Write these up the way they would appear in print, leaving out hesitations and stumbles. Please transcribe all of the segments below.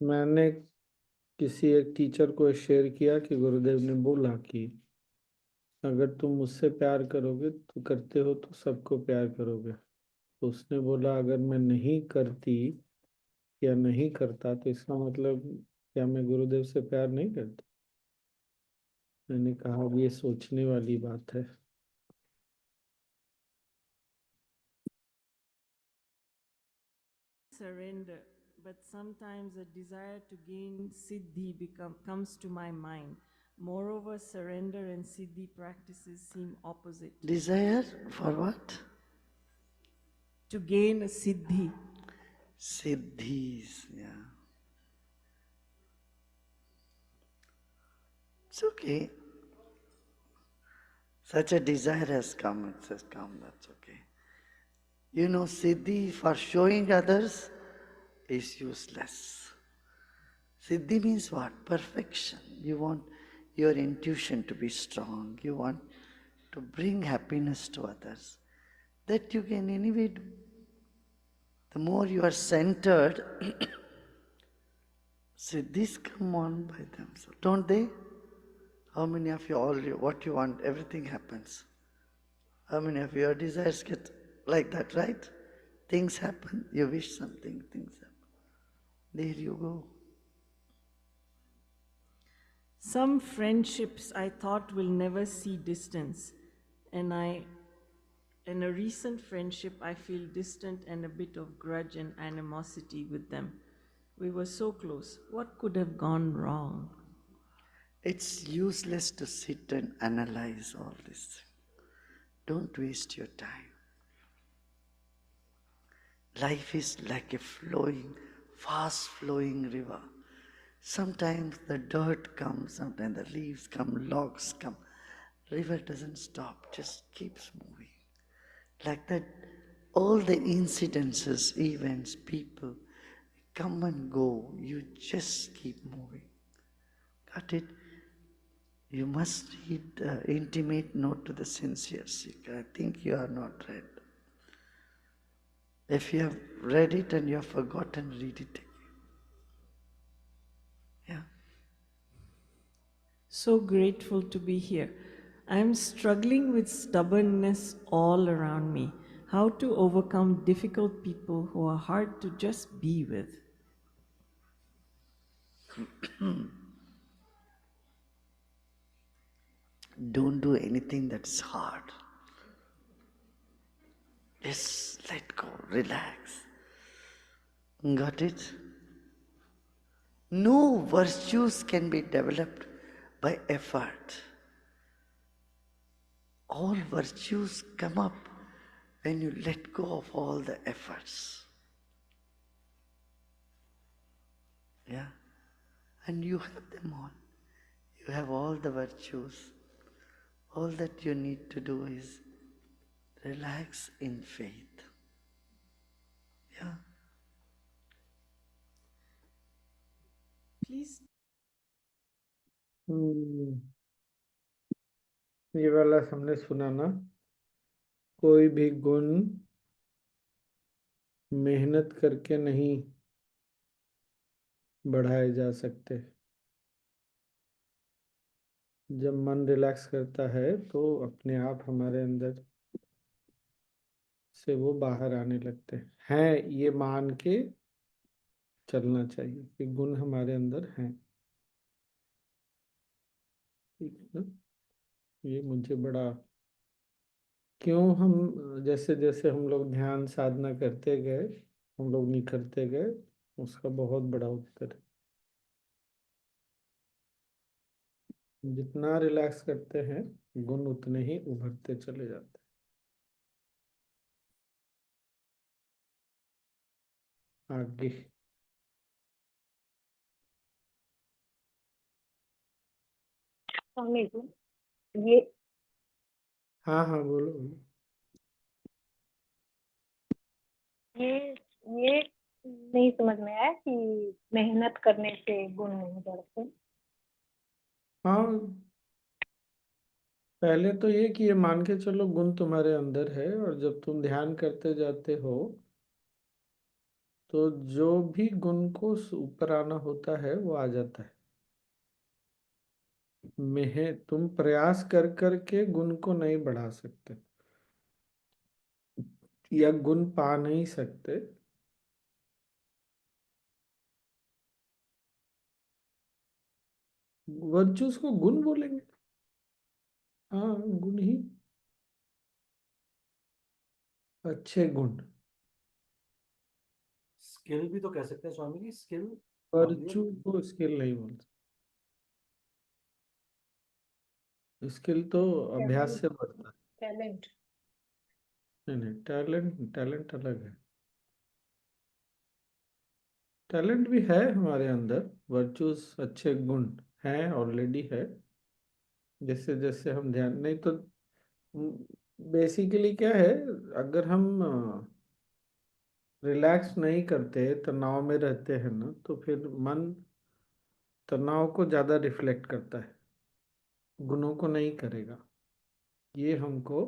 मैंने किसी एक टीचर को शेयर किया कि गुरुदेव ने बोला कि अगर तुम मुझसे प्यार करोगे तो करते हो तो सबको प्यार करोगे। तो उसने बोला अगर मैं नहीं करती या नहीं करता तो इसका मतलब क्या मैं गुरुदेव से प्यार नहीं करता। मैंने कहा अब ये सोचने वाली बात है। Surrender, but sometimes a desire to gain siddhi comes to my mind. Moreover, surrender and siddhi practices seem opposite. Desire for what? To gain a siddhi. Siddhis, yeah. It's okay. Such a desire has come, it has come, that's okay. You know, siddhi for showing others is useless. Siddhi means what? Perfection. You want your intuition to be strong. You want to bring happiness to others. That you can anyway do. The more you are centered, siddhis come on by themselves, don't they? How many of you, what you want, everything happens? How many of your desires get like that, right? Things happen, you wish something, things happen. There you go. Some friendships I thought will never see distance, and in a recent friendship, I feel distant and a bit of grudge and animosity with them. We were so close. What could have gone wrong? It's useless to sit and analyze all this. Don't waste your time. Life is like a flowing, fast flowing river. Sometimes the dirt comes, sometimes the leaves come, logs come. River doesn't stop, just keeps moving. Like that, all the incidences, events, people come and go. You just keep moving. Got it? You must read Intimate Note to the Sincere Seeker. I think you are not read. If you have read it and you have forgotten, read it again. Yeah. So grateful to be here. I am struggling with stubbornness all around me. How to overcome difficult people who are hard to just be with. Don't do anything that's hard. Just let go, relax. Got it? No virtues can be developed by effort. All virtues come up when you let go of all the efforts. Yeah? And you have them all. You have all the virtues. All that you need to do is relax in faith. Yeah? Please. ये वाला हमने सुना ना, कोई भी गुण मेहनत करके नहीं बढ़ाए जा सकते। जब मन रिलैक्स करता है तो अपने आप हमारे अंदर से वो बाहर आने लगते हैं। ये मान के चलना चाहिए कि गुण हमारे अंदर हैं। ठीक है ना? ये मुझे बड़ा, क्यों हम जैसे जैसे हम लोग ध्यान साधना करते गए, हम लोग निखरते गए, उसका बहुत बड़ा उत्तर है। जितना रिलैक्स करते हैं गुण उतने ही उभरते चले जाते हैं। आगे। स्वामी जी, ये हाँ हाँ, बोलो बोलो। ये ये नहीं समझ में आया कि मेहनत करने से गुण नहीं बढ़ते। हाँ, पहले तो ये कि ये मान के चलो गुण तुम्हारे अंदर है, और जब तुम ध्यान करते जाते हो तो जो भी गुण को ऊपर आना होता है वो आ जाता है। तुम प्रयास कर कर के गुण को नहीं बढ़ा सकते या गुण पा नहीं सकते। वर्चूस को गुण बोलेंगे। हाँ, गुण ही, अच्छे गुण। स्किल भी तो कह सकते हैं स्वामी जी, स्किल, वर्चू को स्किल नहीं बोलते। स्किल तो अभ्यास से बढ़ता है। टैलेंट। नहीं नहीं, टैलेंट टैलेंट अलग है। टैलेंट भी है हमारे अंदर, वर्चूस अच्छे गुण हैं, ऑलरेडी है। जैसे जैसे हम ध्यान, नहीं तो बेसिकली क्या है, अगर हम रिलैक्स नहीं करते, तनाव में रहते हैं ना, तो फिर मन तनाव को ज्यादा रिफ्लेक्ट करता है, गुणों को नहीं करेगा। ये हमको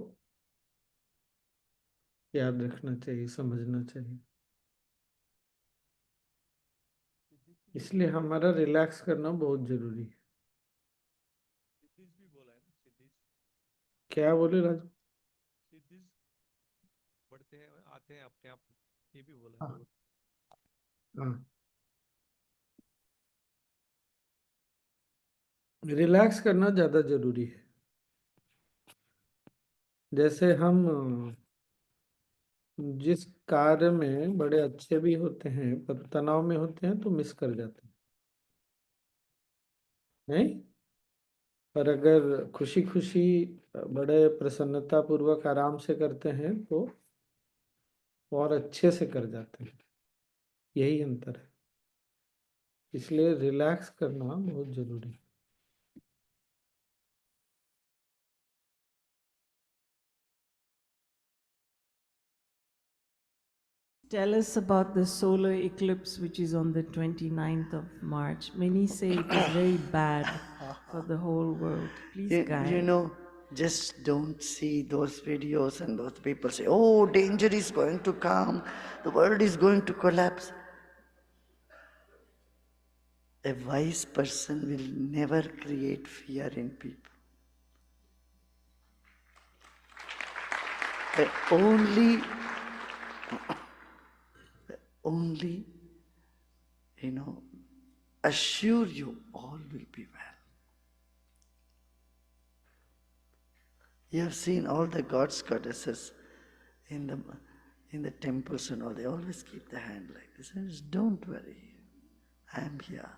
याद रखना चाहिए, समझना चाहिए। इसलिए हमारा रिलैक्स करना बहुत जरूरी है। सिद्धीज भी बोला है ना, सिद्धीज। क्या बोले राजू? सिद्धीज बढ़ते हैं, आते हैं अपने आप, ये भी बोला है हाँ बहुत। हाँ, रिलैक्स करना ज्यादा जरूरी है। जैसे हम जिस कार्य में बड़े अच्छे भी होते हैं पर तनाव में होते हैं तो मिस कर जाते हैं, नहीं? पर अगर खुशी खुशी बड़े प्रसन्नता पूर्वक आराम से करते हैं तो और अच्छे से कर जाते हैं। यही अंतर है। इसलिए रिलैक्स करना बहुत जरूरी है। Tell us about the solar eclipse which is on the 29th of March. Many say it is very bad for the whole world. Please You guide. know, just don't see those videos and those people say, oh, danger is going to come, the world is going to collapse. A wise person will never create fear in people. They only, assure you all will be well. You have seen all the gods, goddesses in the temples and all, they always keep the hand like this. And just, don't worry, I am here.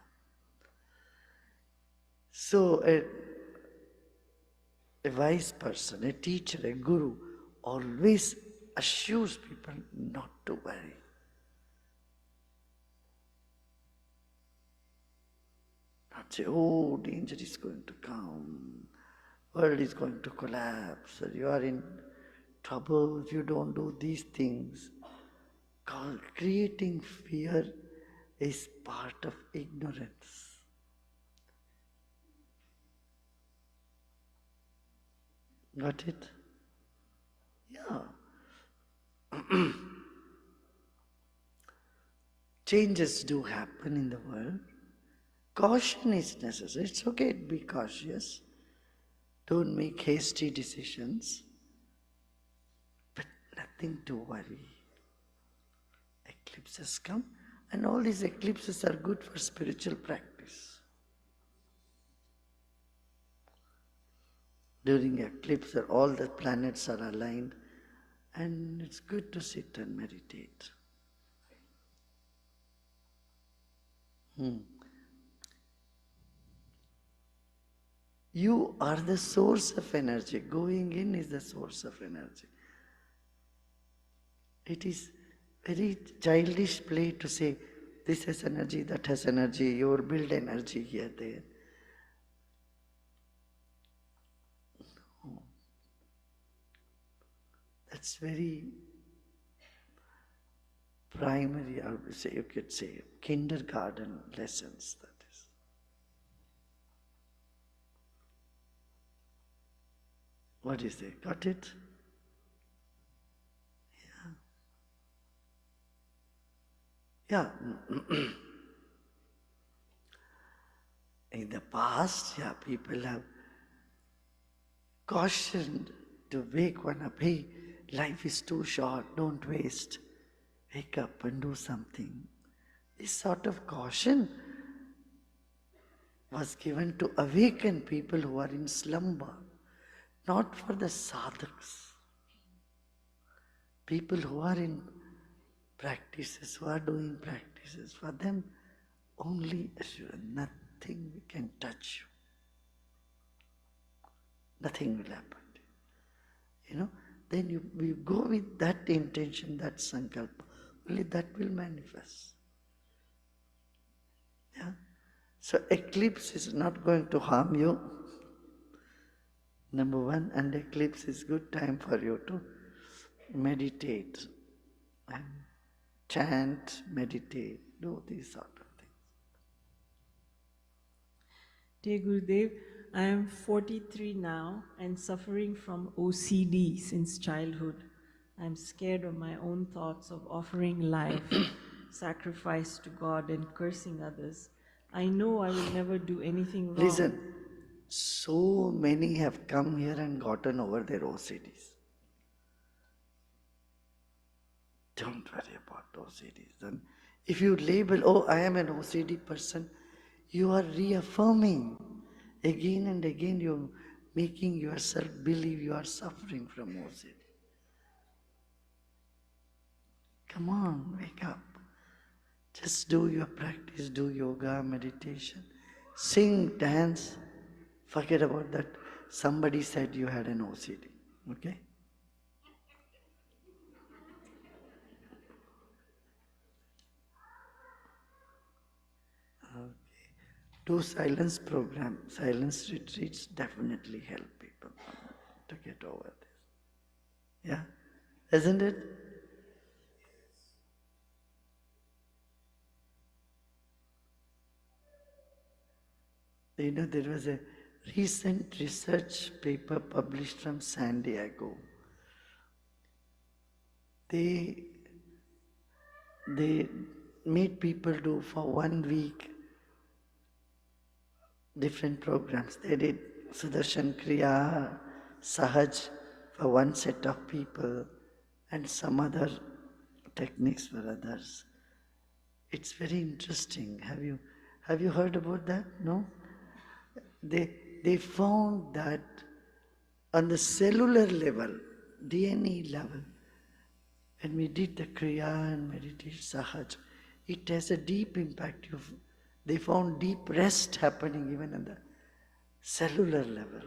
So a wise person, a teacher, a guru, always assures people not to worry. Not say, oh, danger is going to come, world is going to collapse, or you are in trouble if you don't do these things. Creating fear is part of ignorance. Got it? Yeah. Changes do happen in the world. Caution is necessary. It's okay to be cautious. Don't make hasty decisions. But nothing to worry. Eclipses come, and all these eclipses are good for spiritual practice. During eclipse, all the planets are aligned, and it's good to sit and meditate. You are the source of energy. Going in is the source of energy. It is very childish play to say, this has energy, that has energy, you will build energy here, there. No. That's very primary, I would say, you could say, kindergarten lessons, that is. What is it? Got it? Yeah. In the past, yeah, people have cautioned to wake one up. Hey, life is too short, don't waste. Wake up and do something. This sort of caution was given to awaken people who are in slumber, not for the sadhaks. People who are in practices, who are doing practices, for them only assurance, nothing can touch you. Nothing will happen. Then you go with that intention, that sankalpa, only that will manifest. Yeah? So eclipse is not going to harm you. Number one, and eclipse is good time for you to meditate and chant, meditate, do these sort of things. Dear Gurudev, I am 43 now and suffering from OCD since childhood. I'm scared of my own thoughts of offering life, sacrifice to God and cursing others. I know I will never do anything wrong. Listen, so many have come here and gotten over their OCDs. Don't worry about OCDs. And if you label, oh, I am an OCD person, you are reaffirming. Again and again, you're making yourself believe you are suffering from OCD. Come on, wake up. Just do your practice, do yoga, meditation, sing, dance. Forget about that. Somebody said you had an OCD. Okay? Okay. Do silence program. Silence retreats definitely help people to get over this. Yeah? Isn't it? There was a recent research paper published from San Diego. They made people do for 1 week different programs. They did Sudarshan Kriya, Sahaj for one set of people, and some other techniques for others. It's very interesting. Have you heard about that? No? They found that on the cellular level, DNA level, when we did the Kriya and meditation Sahaj, it has a deep impact. They found deep rest happening even on the cellular level.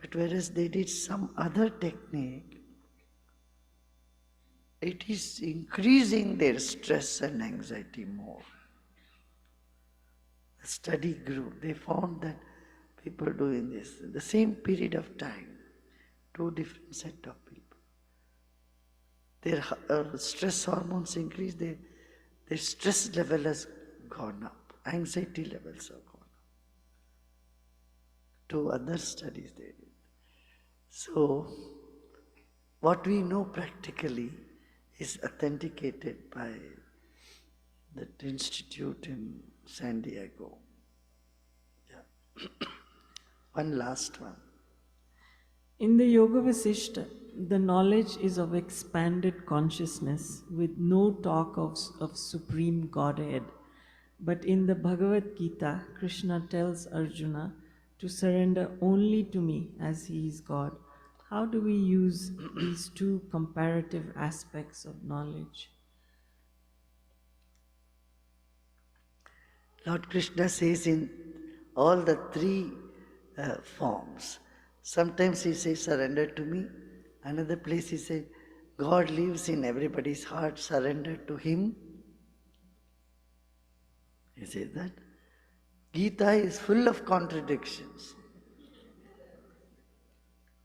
But whereas they did some other technique, it is increasing their stress and anxiety more. The study grew. They found that people doing this in the same period of time, 2 different set of people. Their stress hormones increase, their stress level has gone up, anxiety levels have gone up. 2 other studies they did. So, what we know practically is authenticated by that institute in San Diego. Yeah. One last one. In the Yoga Vasishta, the knowledge is of expanded consciousness with no talk of Supreme Godhead. But in the Bhagavad Gita, Krishna tells Arjuna to surrender only to me as he is God. How do we use these 2 comparative aspects of knowledge? Lord Krishna says in all the 3 forms, sometimes he says, surrender to me. Another place he says, God lives in everybody's heart, surrender to him. He says that. Gita is full of contradictions.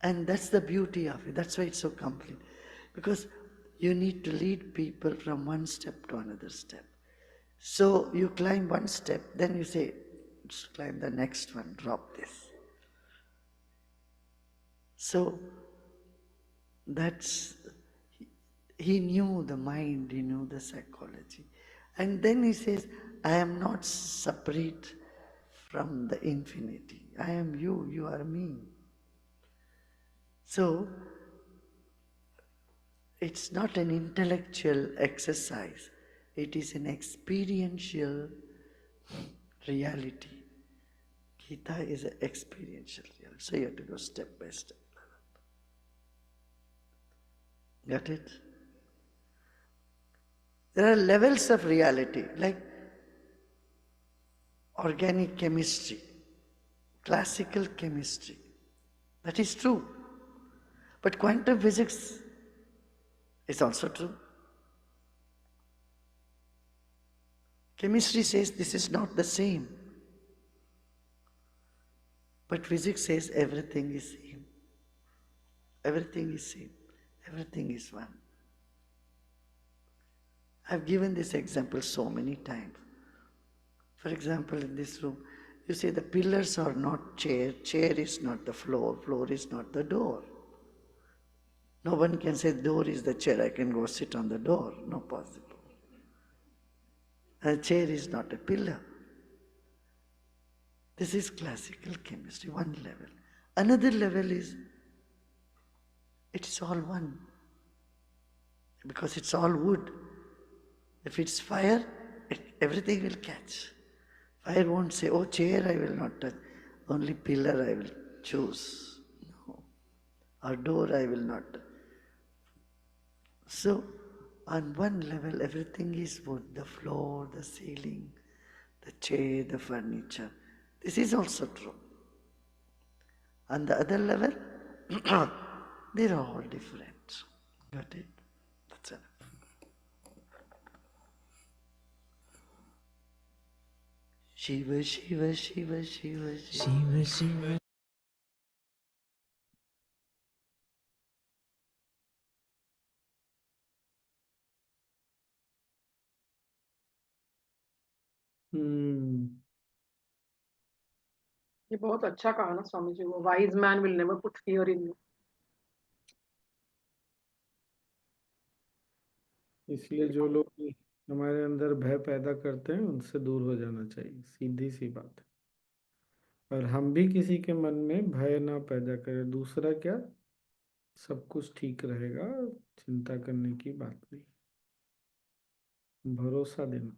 And that's the beauty of it. That's why it's so complete. Because you need to lead people from one step to another step. So you climb one step, then you say, let's climb the next one, drop this. So that's, he knew the mind, he knew the psychology. And then he says, I am not separate from the infinity. I am you, you are me. So, it's not an intellectual exercise, it is an experiential reality. Gita is an experiential reality. So you have to go step by step. Got it? There are levels of reality, like organic chemistry, classical chemistry. That is true. But quantum physics is also true. Chemistry says this is not the same. But physics says everything is same. Everything is same. Everything is one. I've given this example so many times. For example, in this room, you say the pillars are not chair, chair is not the floor, floor is not the door. No one can say door is the chair, I can go sit on the door. No possible. A chair is not a pillar. This is classical chemistry, one level. Another level is, it is all one. Because it's all wood. If it's fire, everything will catch. Fire won't say, oh, chair I will not touch. Only pillar I will choose. No. Or door I will not touch. So, on one level, everything is wood. The floor, the ceiling, the chair, the furniture. This is also true. On the other level, they are all different. Got it? That's enough. Shiva, Shiva, Shiva, Shiva, Shiva, Shiva. हम्म। ये बहुत अच्छा कहा ना स्वामी जी, वो wise man will never put fear in you. इसलिए जो लोग हमारे अंदर भय पैदा करते हैं उनसे दूर हो जाना चाहिए, सीधी सी बात है। और हम भी किसी के मन में भय ना पैदा करें। दूसरा क्या, सब कुछ ठीक रहेगा, चिंता करने की बात नहीं, भरोसा देना।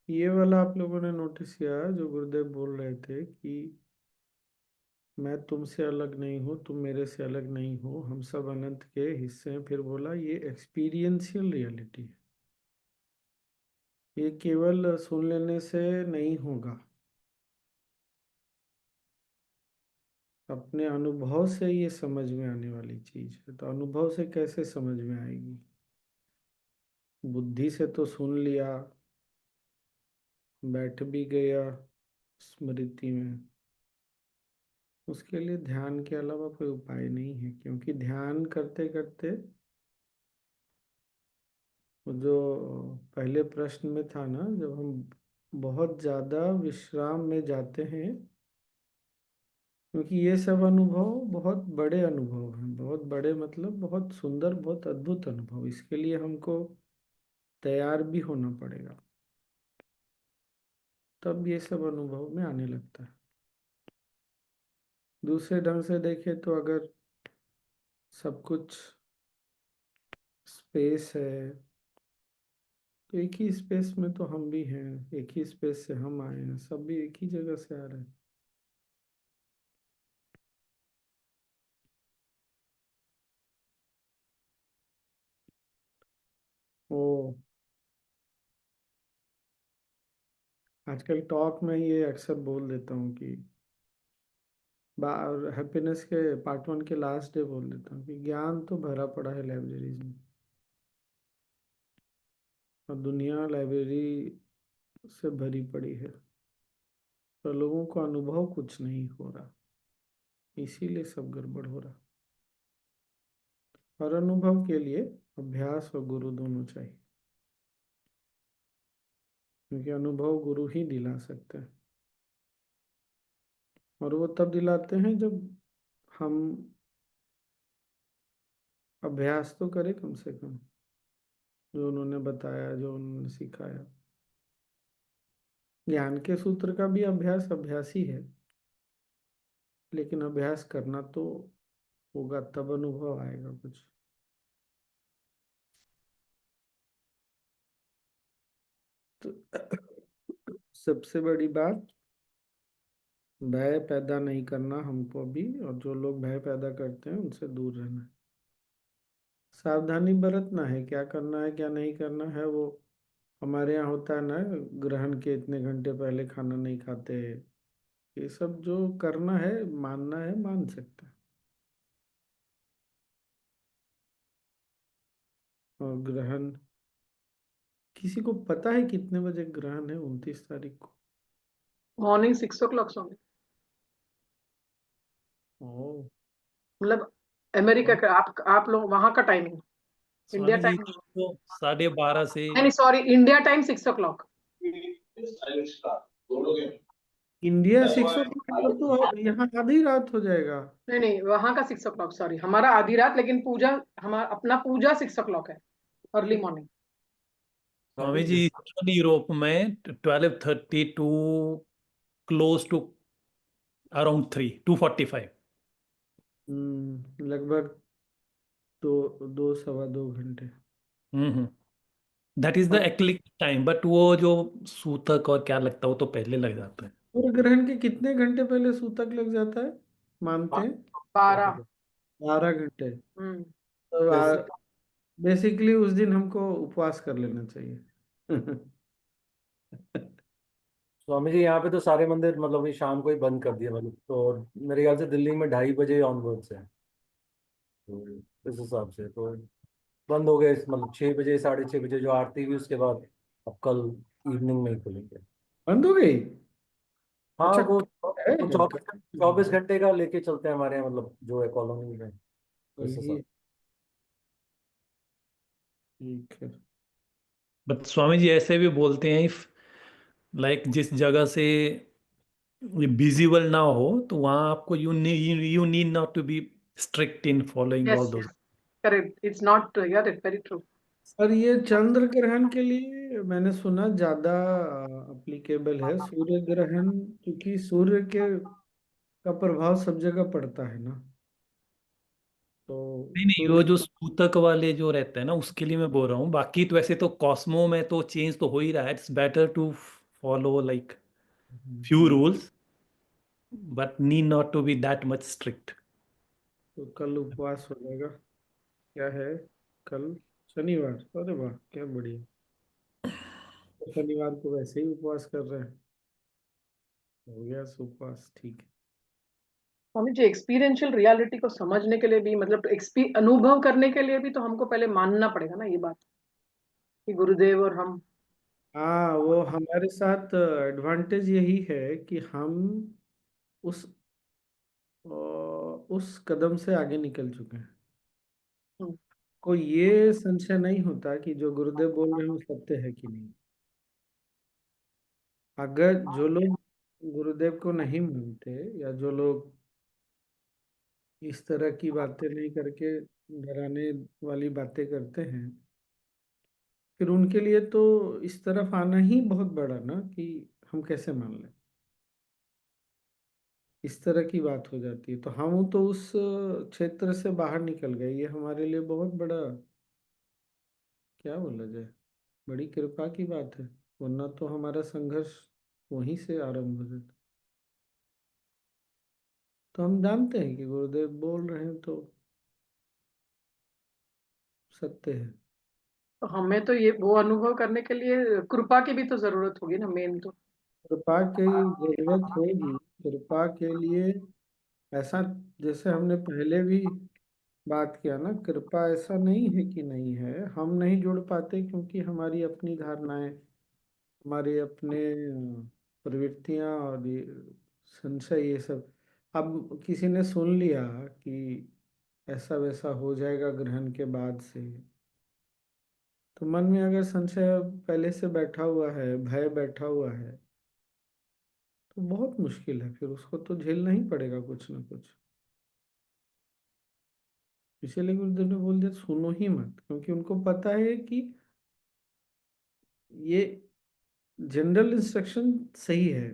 ये वाला आप लोगों ने नोटिस किया जो गुरुदेव बोल रहे थे कि मैं तुमसे अलग नहीं हूँ, तुम मेरे से अलग नहीं हो, हम सब अनंत के हिस्से हैं। फिर बोला ये एक्सपीरियंशियल रियलिटी है, ये केवल सुन लेने से नहीं होगा, अपने अनुभव से ये समझ में आने वाली चीज है। तो अनुभव से कैसे समझ में आएगी? बुद्धि से तो सुन लिया, बैठ भी गया स्मृति में, उसके लिए ध्यान के अलावा कोई उपाय नहीं है। क्योंकि ध्यान करते करते वो जो पहले प्रश्न में था ना, जब हम बहुत ज़्यादा विश्राम में जाते हैं, क्योंकि ये सब अनुभव बहुत बड़े अनुभव हैं, बहुत बड़े मतलब बहुत सुंदर, बहुत अद्भुत अनुभव। इसके लिए हमको तैयार भी होना पड़ेगा, तब ये सब अनुभव में आने लगता है। दूसरे ढंग से देखें तो अगर सब कुछ स्पेस है, तो एक ही स्पेस में तो हम भी हैं, एक ही स्पेस से हम आए हैं, सब भी एक ही जगह से आ रहे हैं। ओ, आजकल टॉक में ये अक्सर बोल देता हूँ कि हैप्पीनेस के पार्ट 1 के लास्ट डे बोल देता हूँ कि ज्ञान तो भरा पड़ा है लाइब्रेरीज में, और दुनिया लाइब्रेरी से भरी पड़ी है, पर लोगों को अनुभव कुछ नहीं हो रहा, इसीलिए सब गड़बड़ हो रहा। और अनुभव के लिए अभ्यास और गुरु दोनों चाहिए, क्योंकि अनुभव गुरु ही दिला सकते हैं। और वो तब दिलाते हैं जब हम अभ्यास तो करे कम से कम, जो उन्होंने बताया, जो उन्होंने सिखाया। ज्ञान के सूत्र का भी अभ्यास अभ्यास ही है, लेकिन अभ्यास करना तो होगा, तब अनुभव आएगा कुछ। तो सबसे बड़ी बात, भय पैदा नहीं करना हमको भी, और जो लोग भय पैदा करते हैं उनसे दूर रहना है। सावधानी बरतना है, क्या करना है क्या नहीं करना है, वो हमारे यहाँ होता है ना, ग्रहण के इतने घंटे पहले खाना नहीं खाते। ये सब जो करना है, मानना है, मान सकते हैं। और ग्रहण, किसी को पता है कितने बजे ग्रहण है 29 तारीख को? मॉर्निंग 6 o'clock स्वामी। ओ, मतलब अमेरिका का, आप लोग वहां का timing, India Swami ji time. तो 12:30 से नहीं sorry, India time 6 o'clock। India 6 o'clock तो यहाँ आधी रात हो जाएगा। नहीं नहीं, वहां का 6 o'clock, सॉरी, हमारा आधी रात, लेकिन पूजा, हमारा अपना पूजा 6 o'clock है, early morning. Swami ji eastern Europe में 12:30 टू क्लोज टू अराउंड 2:45। लगभग दो, 2 सवा 2 घंटे। हम्म। दैट इज द और एक्लिक टाइम, बट वो जो सूतक और क्या लगता है वो तो पहले लग जाता है। सूर्य ग्रहण के कितने घंटे पहले सूतक लग जाता है, मानते हैं? 12। 12 घंटे। हम्म। तो वैसे बेसिकली उस दिन हमको उपवास कर लेना चाहिए। स्वामी जी यहाँ पे तो सारे मंदिर मतलब ये शाम को ही बंद कर दिए, मतलब तो मेरे ख्याल से दिल्ली में 2:30 बजे ऑनवर्ड्स है। तो इस हिसाब से तो बंद हो गए, मतलब 6 बजे 6:30 बजे जो आरती हुई उसके बाद अब कल इवनिंग में ही खुलेंगे। बंद हो गई? हाँ अच्छा, वो है वो क्या? 24 24 घंटे का लेके चलते हैं हमारे यहाँ, मतलब जो है कॉलोनी में, इस वही, हिसाब। ठीक है। बट स्वामी जी ऐसे भी बोलते हैं, इफ लाइक जिस जगह से विजिबल ना हो तो वहाँ आपको you need not to be strict in following all yes those. Yes, correct, it's not, यार इट्स वेरी ट्रू। और ये चंद्र ग्रहण के लिए मैंने सुना ज्यादा अप्लीकेबल है, सूर्य ग्रहण, क्योंकि सूर्य के का प्रभाव सब जगह पड़ता है ना, तो नहीं नहीं, वो सूर्य। जो सूतक वाले जो रहते हैं ना उसके लिए मैं बोल रहा हूँ, बाकी तो वैसे तो कॉस्मो में तो चेंज तो हो ही रहा है। It's better to follow like few rules but need not to be that much strict. तो कल उपवास हो जाएगा। क्या है कल? शनिवार, अरे वाह क्या बढ़िया। तो शनिवार को वैसे ही उपवास कर रहे हैं, हो गया उपवास, ठीक है। स्वामी जी, एक्सपीरियंशियल रियलिटी को समझने के लिए भी, मतलब अनुभव करने के लिए भी तो हमको पहले मानना पड़ेगा ना ये बात, कि गुरुदेव और हम। हाँ, वो हमारे साथ एडवांटेज यही है कि हम उस उस कदम से आगे निकल चुके हैं। हम्म, कोई ये संशय नहीं होता कि जो गुरुदेव बोल रहे हैं वो सत्य है कि नहीं। अगर जो लोग गुरुदेव को नहीं मानते, या जो लोग इस तरह की बातें नहीं करके डराने वाली बातें करते हैं, फिर उनके लिए तो इस तरफ आना ही बहुत बड़ा ना, कि हम कैसे मान लें, इस तरह की बात हो जाती है। तो हम तो उस क्षेत्र से बाहर निकल गए, ये हमारे लिए बहुत बड़ा, क्या बोला जाए, बड़ी कृपा की बात है। वरना तो हमारा संघर्ष वहीं से आरंभ हो जाता। तो हम जानते हैं कि गुरुदेव बोल रहे हैं तो सत्य है। तो हमें तो ये वो अनुभव करने के लिए कृपा की भी तो जरूरत होगी ना, मेन तो। कृपा की जरूरत होगी। कृपा के लिए ऐसा, जैसे हमने पहले भी बात किया ना, कृपा ऐसा नहीं है कि नहीं है, हम नहीं जुड़ पाते क्योंकि हमारी अपनी धारणाएं, हमारे अपने प्रवृत्तियां और ये संशय, ये सब। अब किसी ने सुन लिया कि ऐसा वैसा हो जाएगा ग्रहण के बाद से, तो मन में अगर संशय पहले से बैठा हुआ है, भय बैठा हुआ है, तो बहुत मुश्किल है, फिर उसको तो झेलना ही पड़ेगा कुछ ना कुछ। इसीलिए गुरुदेव ने बोल दिया सुनो ही मत, क्योंकि उनको पता है कि ये जनरल इंस्ट्रक्शन सही है।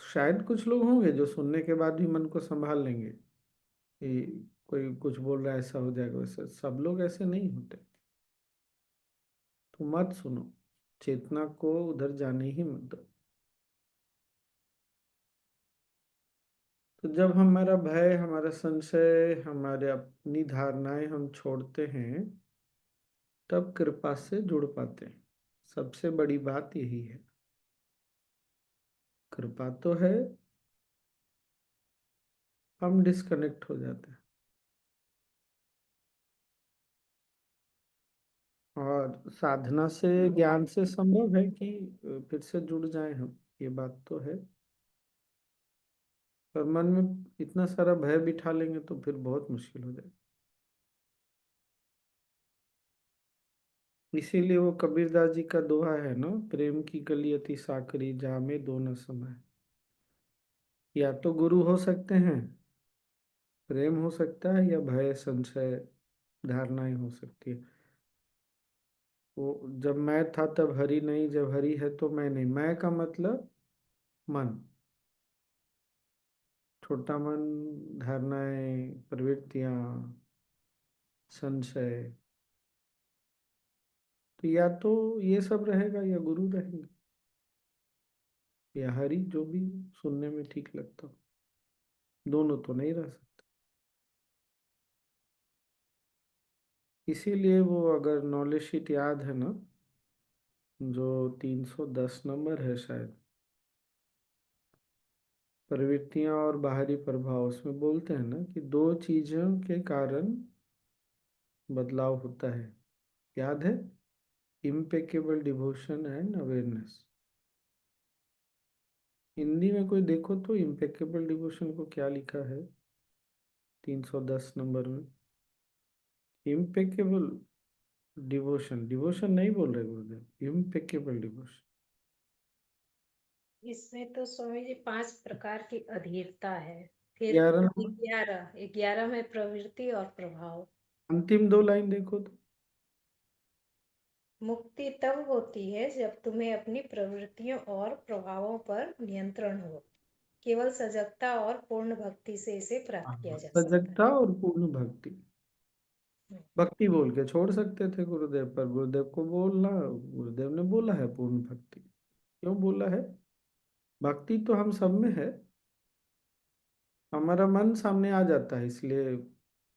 शायद कुछ लोग होंगे जो सुनने के बाद भी मन को संभाल लेंगे कि कोई कुछ बोल रहा है ऐसा हो जाएगा वैसा, सब लोग ऐसे नहीं होते। तो मत सुनो, चेतना को उधर जाने ही मत दो। तो जब हमारा भय, हमारा संशय, हमारे अपनी धारणाएं हम छोड़ते हैं, तब कृपा से जुड़ पाते हैं। सबसे बड़ी बात यही है, कृपा तो है, हम डिस्कनेक्ट हो जाते हैं। और साधना से, ज्ञान से संभव है कि फिर से जुड़ जाएं हम, ये बात तो है। पर मन में इतना सारा भय बिठा लेंगे तो फिर बहुत मुश्किल हो जाएगा। इसीलिए वो कबीरदास जी का दोहा है ना, प्रेम की कली अति साकरी, जामे दो न समाये। या तो गुरु हो सकते हैं, प्रेम हो सकता है, या भय, संशय, धारणाएं हो सकती है। वो जब मैं था तब हरि नहीं, जब हरि है तो मैं नहीं। मैं का मतलब मन, छोटा मन, धारणाएं, प्रवृत्तियां, संशय। तो या तो ये सब रहेगा या गुरु रहेंगे, या हरि, जो भी सुनने में ठीक लगता हो। दोनों तो नहीं रह सकते। इसीलिए वो, अगर नॉलेज शीट याद है ना, जो 310 नंबर है शायद, प्रवृत्तियां और बाहरी प्रभाव, उसमें बोलते हैं ना कि दो चीजों के कारण बदलाव होता है। याद है? Impeccable devotion and awareness. Hindi में कोई देखो तो इम्पेकेबल डिवोशन को क्या लिखा है 310 नंबर में। इम्पेकेबल डिवोशन, डिवोशन नहीं बोल रहे गुरुदेव, इम्पेकेबल डिवोशन। इसमें तो स्वामी जी 5 प्रकार की अधीरता है। फिर 11 ग्यारह में प्रवृत्ति और प्रभाव। अंतिम 2 लाइन देखो तो। मुक्ति तब होती है जब तुम्हें अपनी प्रवृत्तियों और प्रभावों पर नियंत्रण हो। केवल सजगता और पूर्ण भक्ति से इसे प्राप्त किया जा सकता सजगता और पूर्ण भक्ति। है। भक्ति बोल के छोड़ सकते थे गुरुदेव, पर गुरुदेव को बोलना, गुरुदेव ने बोला है पूर्ण भक्ति। क्यों बोला है? भक्ति तो हम सब में है, हमारा मन सामने आ जाता है, इसलिए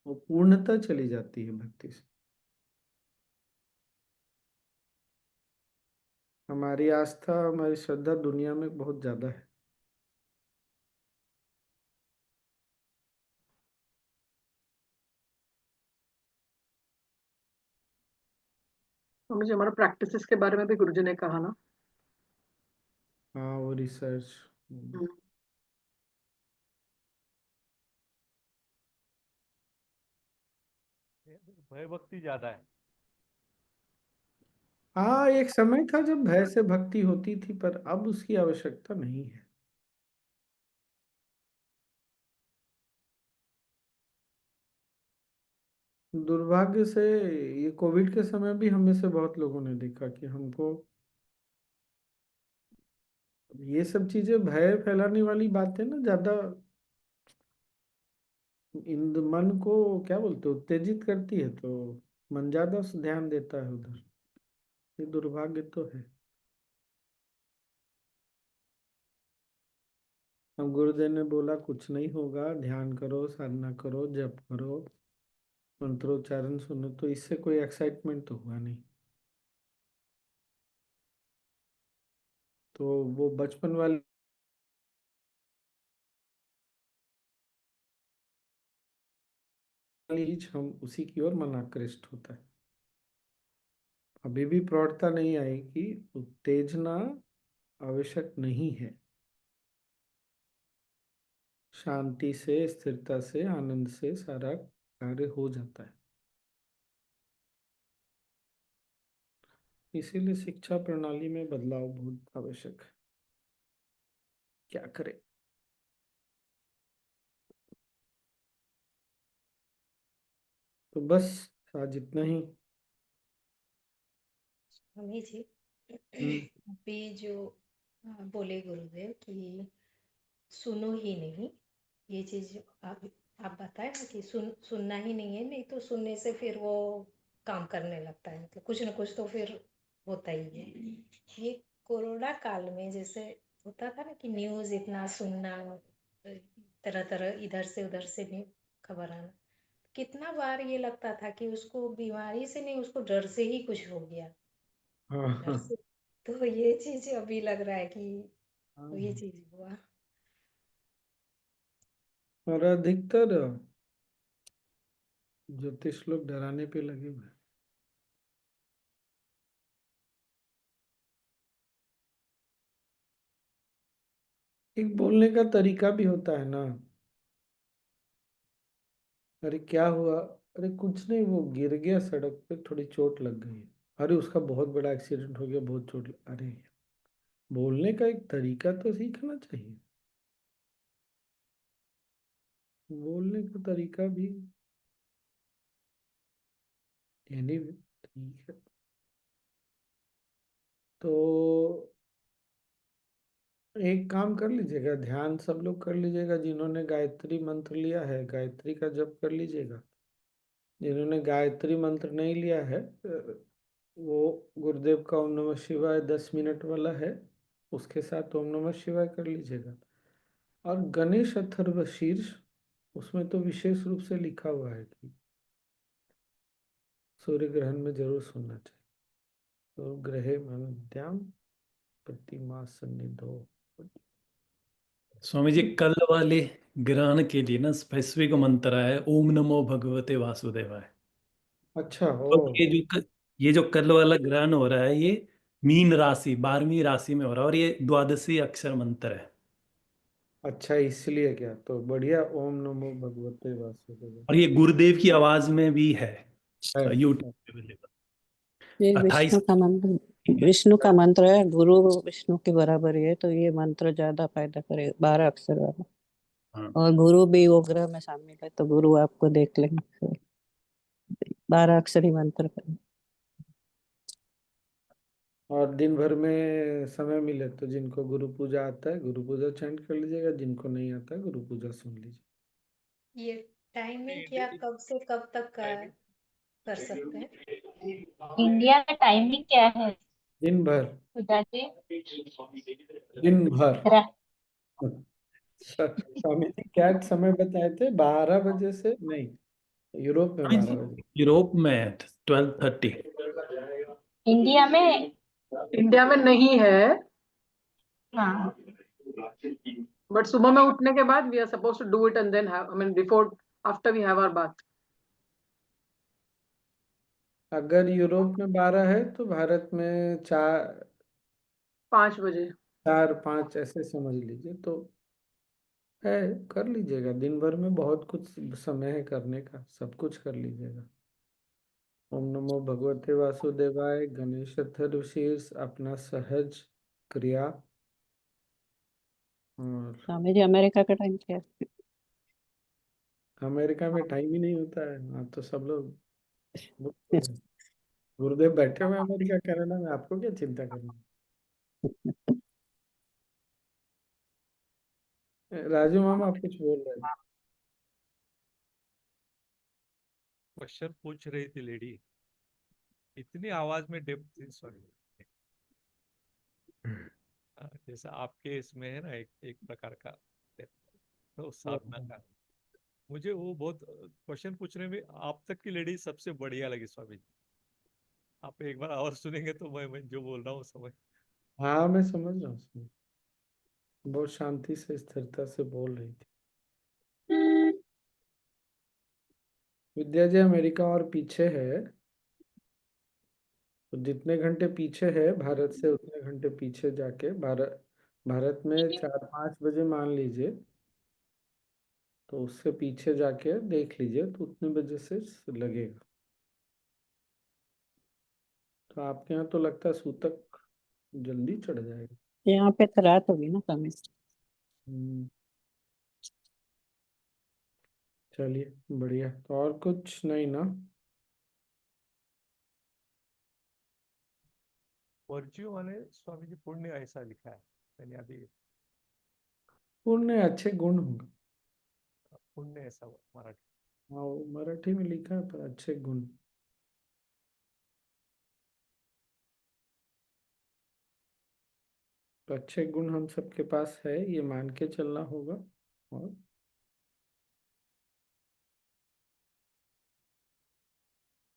वो पूर्णता चली जाती है भक्ति से। हमारी आस्था, हमारी श्रद्धा दुनिया में बहुत ज्यादा है। मुझे हमारा प्रैक्टिसेस के बारे में भी गुरुजी ने कहा ना। हाँ, वो रिसर्च। भय भक्ति ज्यादा है। हाँ, एक समय था जब भय से भक्ति होती थी, पर अब उसकी आवश्यकता नहीं है। दुर्भाग्य से ये कोविड के समय भी हमें से बहुत लोगों ने देखा कि हमको ये सब चीजें, भय फैलाने वाली बातें ना, ज्यादा इन मन को क्या बोलते, उत्तेजित करती है, तो मन ज्यादा ध्यान देता है उधर। ये दुर्भाग्य तो है। अब गुरुदेव ने बोला कुछ नहीं होगा, ध्यान करो, साधना करो, जप करो, मंत्रोच्चारण सुनो, तो इससे कोई एक्साइटमेंट तो हुआ नहीं। तो वो बचपन वाली चीज, हम उसी की ओर मन आकृष्ट होता है। अभी भी प्रौढ़ता नहीं आई कि उत्तेजना आवश्यक नहीं है। शांति से, स्थिरता से, आनंद से सारा कार्य हो जाता है। इसीलिए शिक्षा प्रणाली में बदलाव बहुत आवश्यक है। क्या करें? तो बस आज इतना ही। स्वामी जी अभी जो बोले गुरुदेव कि सुनो ही नहीं, ये चीज आप बताए ना कि सुनना ही नहीं है, नहीं तो सुनने से फिर वो काम करने लगता है, मतलब कुछ ना कुछ तो फिर होता ही है। ये कोरोना काल में जैसे होता था ना कि न्यूज इतना सुनना, तरह तरह इधर से उधर से भी खबर आना, कितना बार ये लगता था कि उसको बीमारी से नहीं, उसको डर से ही कुछ हो गया, हाँ डर हाँ से। तो ये चीज अभी लग रहा है कि ये हाँ। चीज हुआ। और अधिकतर ज्योतिष लोग डराने पे लगे हुए हैं। एक बोलने का तरीका भी होता है ना। अरे क्या हुआ? अरे कुछ नहीं, वो गिर गया सड़क पे, थोड़ी चोट लग गई है। अरे उसका बहुत बड़ा एक्सीडेंट हो गया, बहुत चोट अरे बोलने का एक तरीका तो सीखना चाहिए। बोलने का तरीका भी यानी ठीक है। तो एक काम कर लीजिएगा, ध्यान सब लोग कर लीजिएगा। जिन्होंने गायत्री मंत्र लिया है, गायत्री का जप कर लीजिएगा। जिन्होंने गायत्री मंत्र नहीं लिया है, वो गुरुदेव का ओम नमः शिवाय 10 मिनट वाला है, उसके साथ ओम नमः शिवाय कर लीजिएगा। और गणेश अथर्व शीर्ष, उसमें तो विशेष रूप से लिखा हुआ है कि सूर्य ग्रहण में जरूर सुनना चाहिए। तो ग्रहे मध्याम प्रतिमा सन्निधो। स्वामी जी कल वाले ग्रहण के लिए ना स्पेसिफिक मंत्र है ओम नमो भगवते वासुदेवाय। अच्छा हो। तो ये जो कल वाला ग्रहण हो रहा है, ये मीन राशि 12वीं राशि में हो रहा है और ये द्वादशी अक्षर मंत्र है। अच्छा इसलिए क्या? तो बढ़िया, ओम नमो भगवते वासुदेव और ये गुरुदेव की आवाज में भी है, है। यूट्यूब पे अवेलेबल। ये 28। विष्णु का मंत्र है, गुरु विष्णु के बराबर ही है, तो ये मंत्र ज्यादा फायदा करेगा, 12 अक्षर वाला। हाँ। और गुरु भी वो ग्रह में शामिल है, तो गुरु आपको देख लेंगे। 12 अक्षरी मंत्र करें। और दिन भर में समय मिले तो जिनको गुरु पूजा आता है गुरु पूजा चैंट कर लीजिएगा, जिनको नहीं आता है गुरु पूजा सुन लीजिए। ये टाइमिंग क्या कब से कब तक का कर सकते हैं? इंडिया का टाइमिंग क्या है दिन भर। पूजा जी? दिन भर। रा- स्वामी जी क्या समय बताए थे? 12 बजे से नहीं, यूरोप में 12 बजे। यूरोप में 12:30। इंडिया में? इंडिया में नहीं है, हाँ। बट सुबह में उठने के बाद we are suppose to do it and then have, I mean before after we have our bath. अगर यूरोप में 12 है तो भारत में 4, 5 बजे। 4 5 ऐसे समझ लीजिए तो है। कर लीजिएगा, दिन भर में बहुत कुछ समय है करने का, सब कुछ कर लीजिएगा। ओम नमो भगवते वासुदेवाय, गणेश शीर्ष अपना सहज क्रिया। और स्वामी जी अमेरिका का टाइम क्या है? अमेरिका में टाइम ही नहीं होता है, वहाँ तो सब लोग गुरुदेव बैठे हुए हैं अमेरिका कनाडा में, आपको क्या चिंता करनी? राजू मामा आप कुछ बोल रहे थे। क्वेश्चन पूछ रही थी लेडी, इतनी आवाज में डेप्थ थी। सॉरी, जैसा आपके इसमें है ना एक एक प्रकार का depth, तो साधना का मुझे वो बहुत क्वेश्चन पूछने में आप तक की लेडी सबसे बढ़िया लगी स्वामी जी। आप एक बार और सुनेंगे तो मैं जो बोल रहा हूँ समझ। हाँ मैं समझ रहा हूँ, बहुत शांति से स्थिरता से बोल रही थी। विद्या जी अमेरिका और पीछे है, तो जितने घंटे पीछे है भारत से उतने घंटे पीछे जाके भारत भारत में 4 5 बजे मान लीजिए, तो उससे पीछे जाके देख लीजिए तो उतने बजे से लगेगा। तो आपके यहाँ तो लगता है सूतक जल्दी चढ़ जाएगा। यहाँ पे तो रात होगी ना स्वामी। हम्म, चलिए बढ़िया। तो और कुछ नहीं ना? वर्च्यू माने स्वामी जी पुण्य ऐसा लिखा है, मैंने अभी पुण्य अच्छे गुण होंगे। पुण्य ऐसा मराठी। हाँ वो मराठी में लिखा है पर अच्छे गुण। तो अच्छे गुण हम सबके पास है, ये मान के चलना होगा। और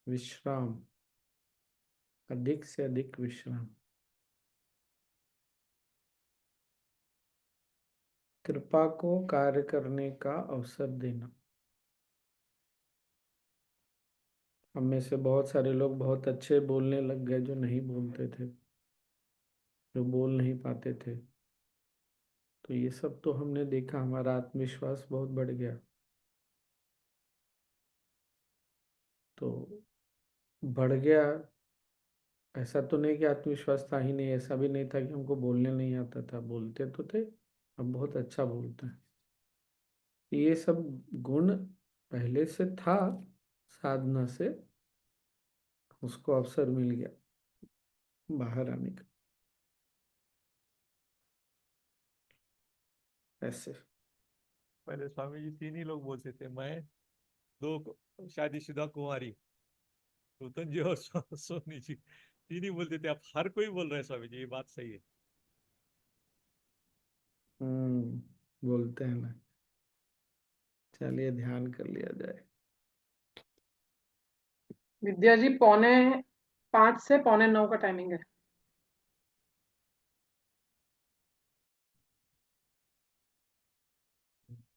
विश्राम, अधिक से अधिक विश्राम, कृपा को कार्य करने का अवसर देना। हम में से बहुत सारे लोग बहुत अच्छे बोलने लग गए जो नहीं बोलते थे, जो बोल नहीं पाते थे। तो ये सब तो हमने देखा, हमारा आत्मविश्वास बहुत बढ़ गया। तो बढ़ गया, ऐसा तो नहीं कि आत्मविश्वास था ही नहीं, ऐसा भी नहीं था कि हमको बोलने नहीं आता था, बोलते तो थे। अब बहुत अच्छा बोलते हैं। ये सब गुण पहले से था, साधना से उसको अवसर मिल गया बाहर आने का, ऐसे। पहले स्वामी जी तीन ही लोग बोलते थे, मैं, शादीशुदा कुंवारी, नूतन जी और सोनी जी, तीन ही बोलते थे। अब हर कोई बोल रहा है स्वामी जी, ये बात सही है। बोलते हैं ना। चलिए ध्यान कर लिया जाए। विद्या जी 4:45 से 8:45 का टाइमिंग है।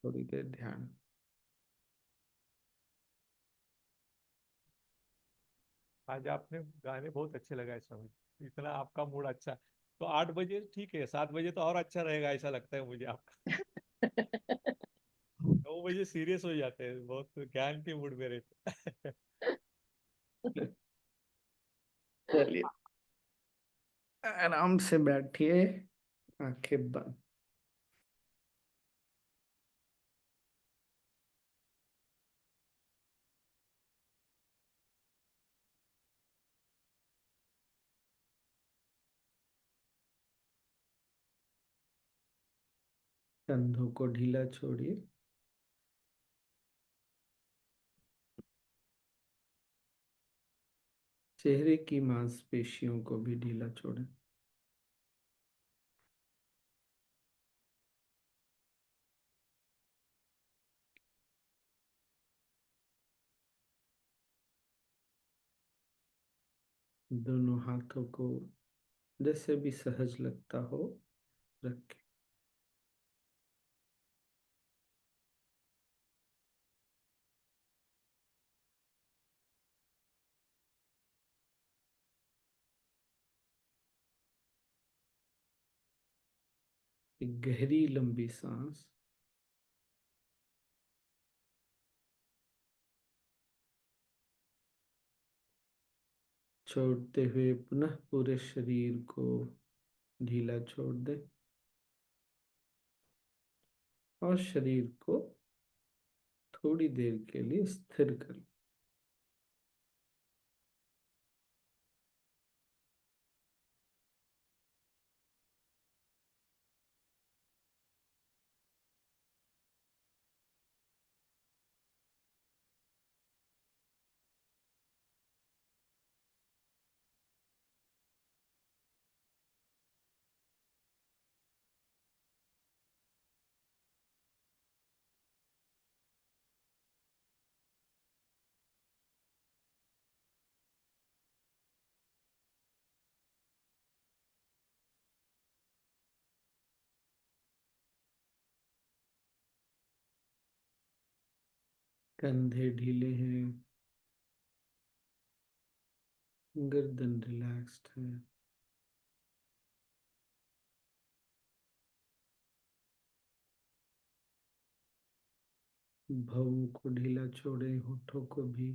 थोड़ी देर ध्यान। आज आपने गाने बहुत अच्छे लगाए स्वामी जी, इतना आपका मूड अच्छा। तो 8 बजे ठीक है, 7 बजे तो और अच्छा रहेगा ऐसा लगता है मुझे आपका। 9 बजे सीरियस हो जाते हैं, बहुत ज्ञान के मूड में रहते। चलिए आराम से बैठिए, आंखें बंद। कंधों को ढीला छोड़िए। चेहरे की मांसपेशियों को भी ढीला छोड़ें। दोनों हाथों को जैसे भी सहज लगता हो रखें। एक गहरी लंबी सांस, छोड़ते हुए पुनः पूरे शरीर को ढीला छोड़ दें और शरीर को थोड़ी देर के लिए स्थिर कर। कंधे ढीले हैं, गर्दन रिलैक्स्ड है। भवों को ढीला छोड़ें, होठों को भी।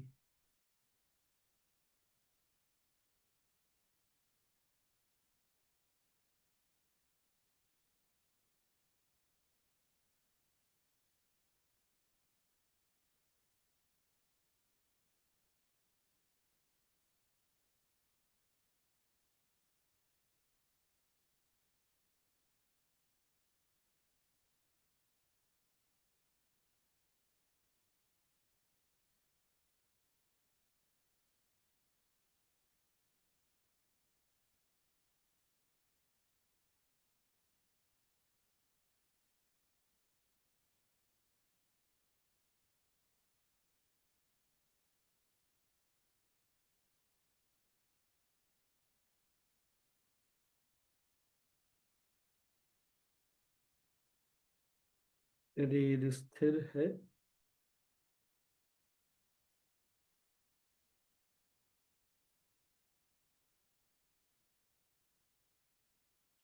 शरीर स्थिर है,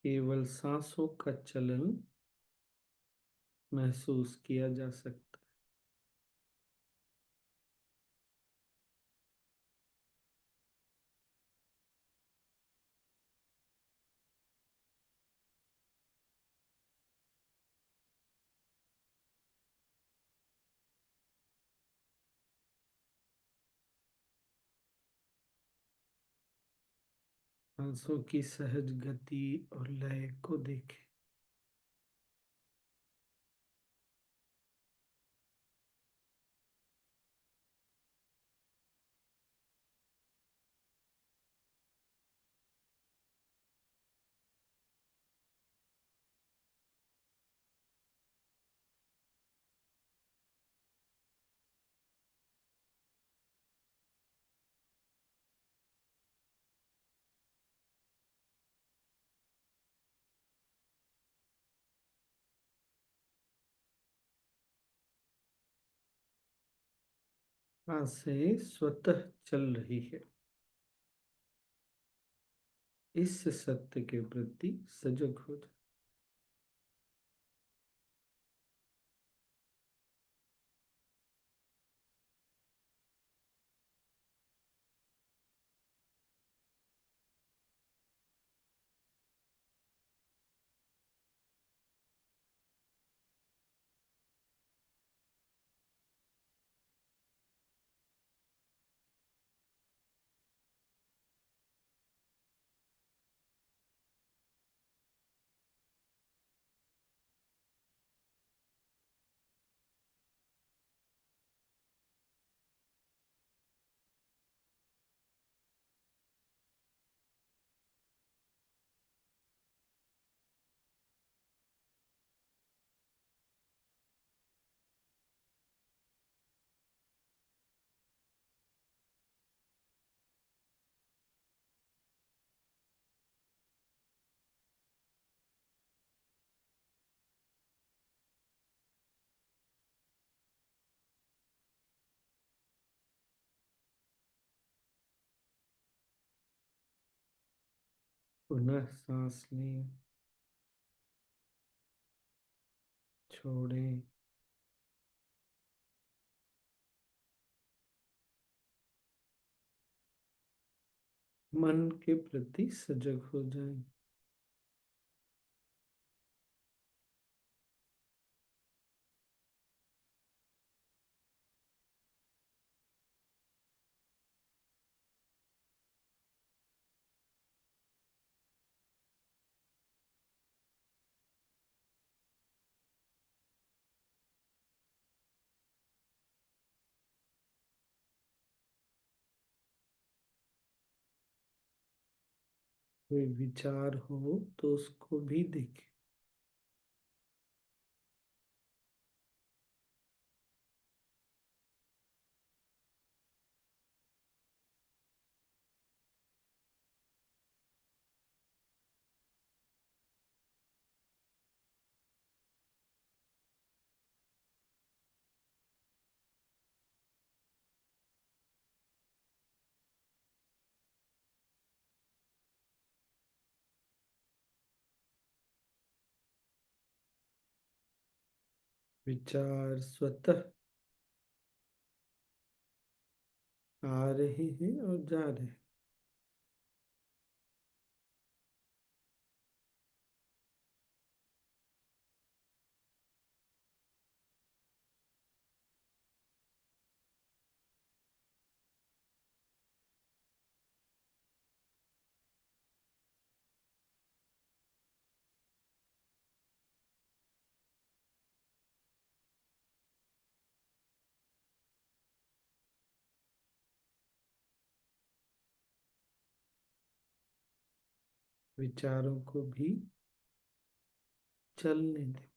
केवल सांसों का चलन महसूस किया जा सकता है। सांसों की सहज गति और लय को देखें। सांसें स्वतः चल रही है, इस सत्य के प्रति सजग हो जाए। पुनः सांस लें, छोड़ें। मन के प्रति सजग हो जाएं। कोई विचार हो तो उसको भी देखें। विचार स्वतः आ रहे हैं और जा रहे हैं। विचारों को भी चलने दें।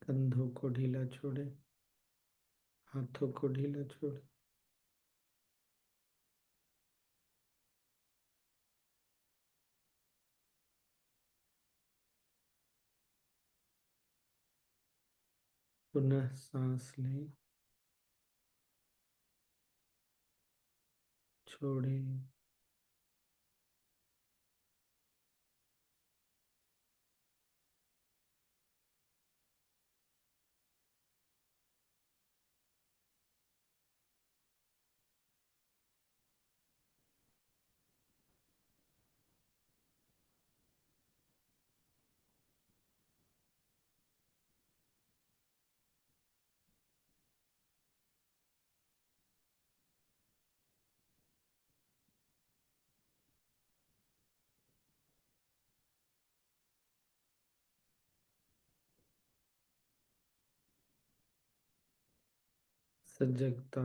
कंधों को ढीला छोड़े, हाथों को ढीला छोड़े। पुनः सांस लें, छोड़ें। सजगता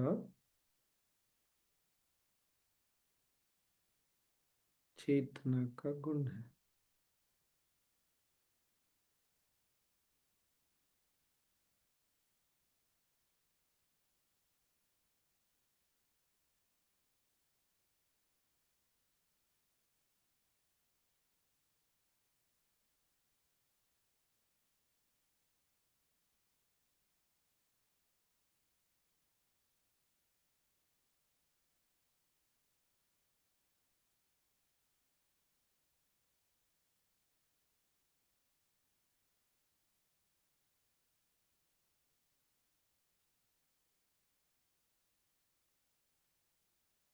चेतना का गुण है।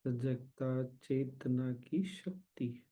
सजगता चेतना की शक्ति है।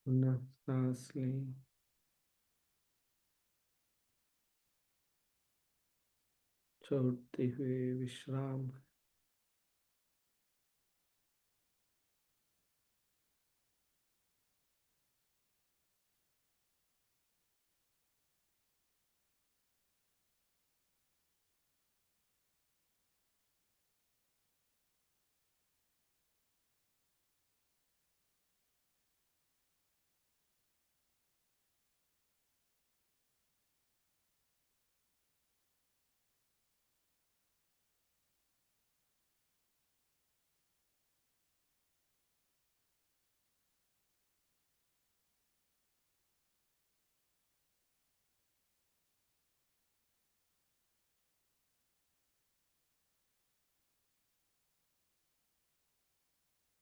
पुनः सांस लें, छोड़ते हुए विश्राम।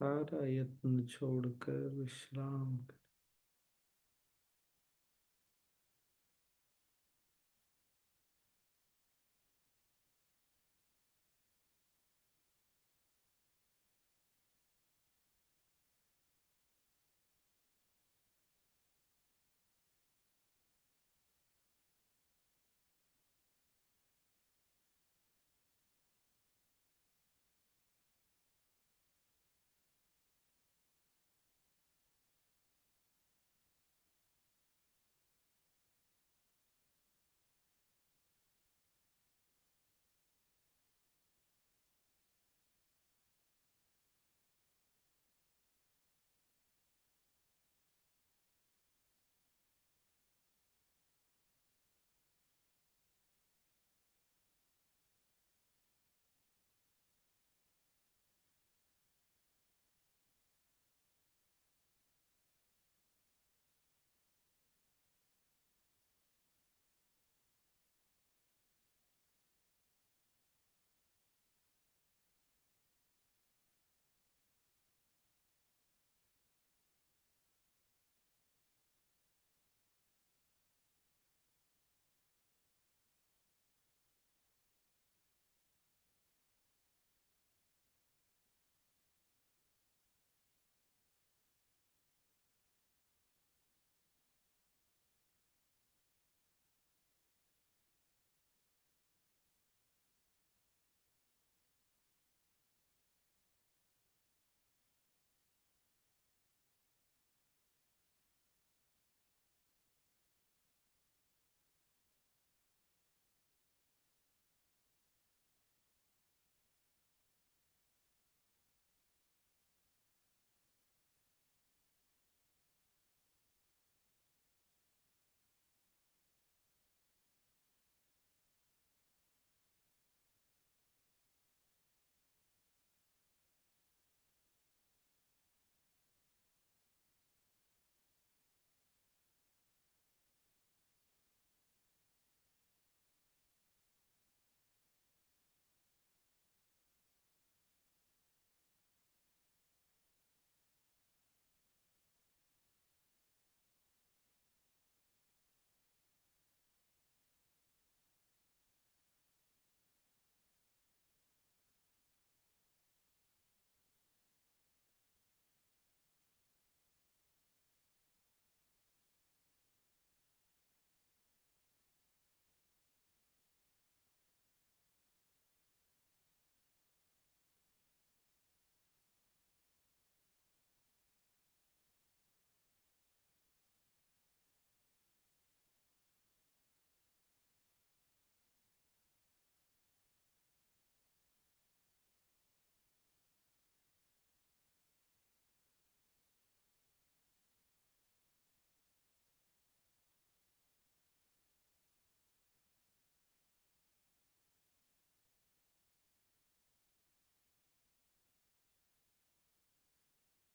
सारा यत्न छोड़कर विश्राम करें।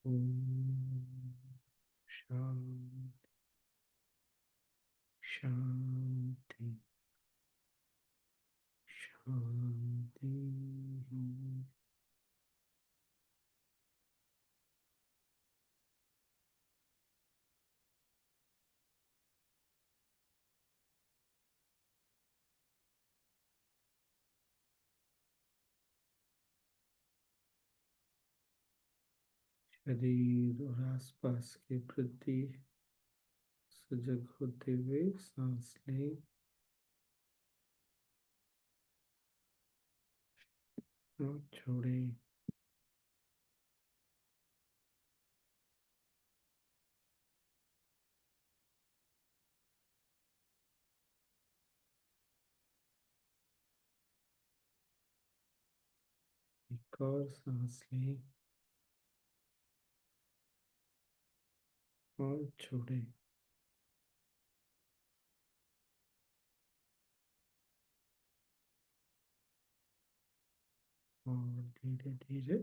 ओम शांति शांति शांति। शरीर और आसपास के प्रति सजग होते हुए सांस लें और छोड़ें। एक और सांस लें और छोड़ें। और धीरे धीरे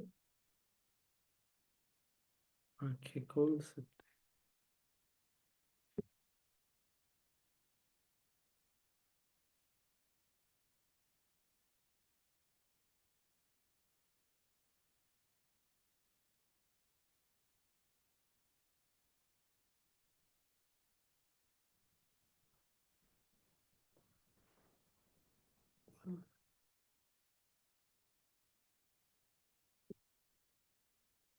आंखें खोल सकते हैं।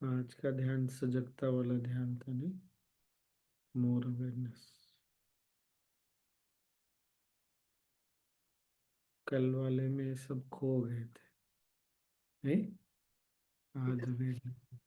आज का ध्यान सजगता वाला ध्यान था नहीं, मोर अवेयरनेस। कल वाले में सब खो गए थे नहीं, आज अवेयरनेस।